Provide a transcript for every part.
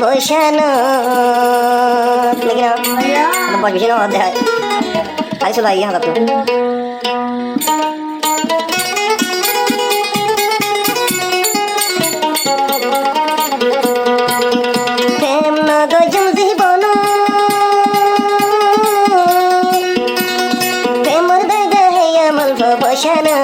বসানো দেখি না বস বেশি না দেখায় আগে চলো আগে হাত প্রেম নগজম জীবন প্রেমর দাগা হে আমল বসানো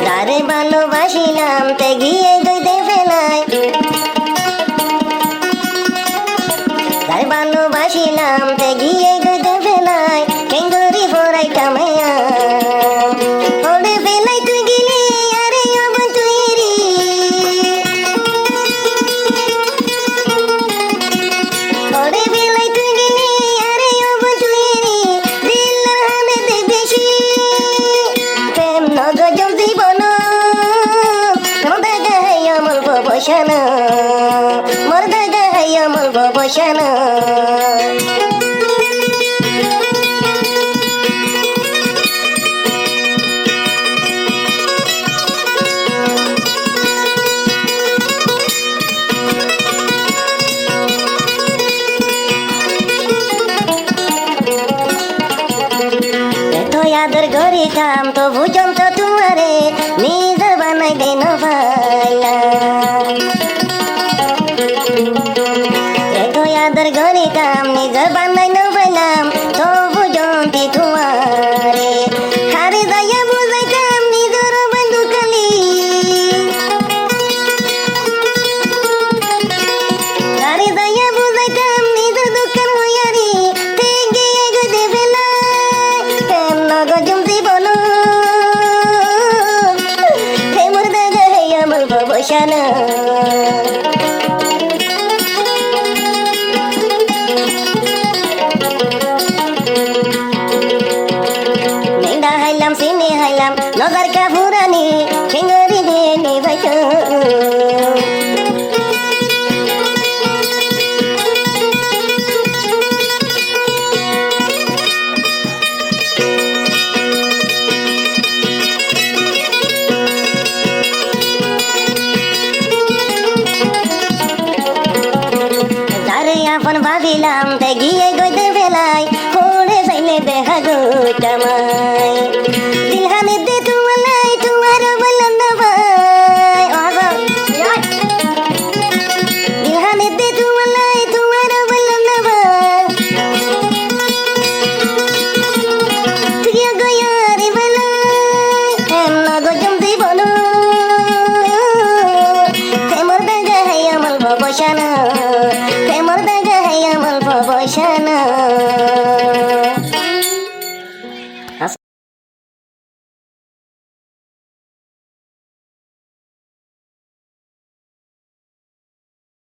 যারে ভালোবাসিলাম তে গিয়ে গইতে ফেলায় যারে ভালোবাসিলাম তে গিয়ে গইতে ফেলায় কেঙ্গুরি ফোরাই কামাইয়া ওরে ফেলাই তুই গেলি আরে অবন তুই রি ওরে ফেলাই তুই গেলি আরে অবন তুই রি দিলার হানে দে বেশি প্রেম নগজম জীবন মরদা গায় আমল বসানো মরদা গায় আমল বসানো এত আদর করিতাম তো বুঝম তো তোমারে নিজ বানাই দেন ভাইলা এত আদর করিতাম নিজ বানাই নবাইলাম তো বুঝন্তি তোমারে হারে দয়া বুঝাইতাম নিজর বন্ধু কালি হারে দয়া বুঝাইতাম নিজর দোকান হইয়ারি তে গিয়ে গদে বেলা প্রেম নগজম জীবন প্রেমর দাগা হে আমল বসানো মেঘা হাইলাম সিনে হাইলাম নগর কা ফুরানি খেঙ্গরি দিয়ে নিবাইত যারে আপন ভাবিলাম তে গিয়ে গইতে ফেলাই পড়ে যাইলে দেখা গোটামাই দিলহানে দে তোমালাই তোমার বললাম না ভাই দিলহানে দে তোমালাই তোমার বললাম না ভাই তুই গয়ারে বেলাই হেম নগজম জীবন হেমর দাগা হে আমল বসানো